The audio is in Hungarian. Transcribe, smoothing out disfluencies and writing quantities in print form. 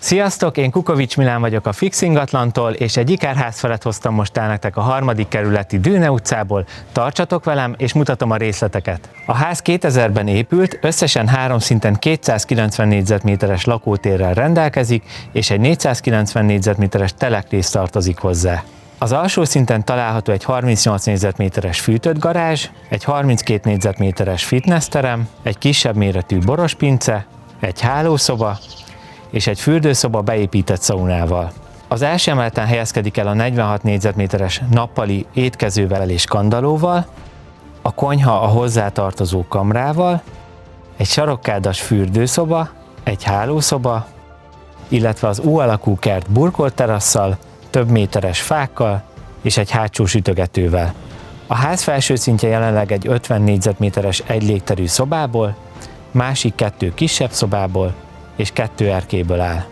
Sziasztok, én Kukovics Milán vagyok a Fix Ingatlantól, és egy ikerház felett hoztam most el nektek a 3. kerületi Dűne utcából. Tartsatok velem, és mutatom a részleteket. A ház 2000-ben épült, összesen 3 szinten 290 négyzetméteres lakótérrel rendelkezik, és egy 490 négyzetméteres telekrész tartozik hozzá. Az alsó szinten található egy 38 négyzetméteres fűtött garázs, egy 32 négyzetméteres fitnessterem, egy kisebb méretű borospince, egy hálószoba, és egy fürdőszoba beépített szaunával. Az első emeleten helyezkedik el a 46 négyzetméteres nappali étkezővel és kandallóval, a konyha a hozzátartozó kamrával, egy sarokkádas fürdőszoba, egy hálószoba, illetve az U-alakú kert burkolt terasszal, több méteres fákkal és egy hátsó sütögetővel. A ház felső szintje jelenleg egy 50 négyzetméteres egylégterű szobából, másik 2 kisebb szobából és 2 erkélyből áll.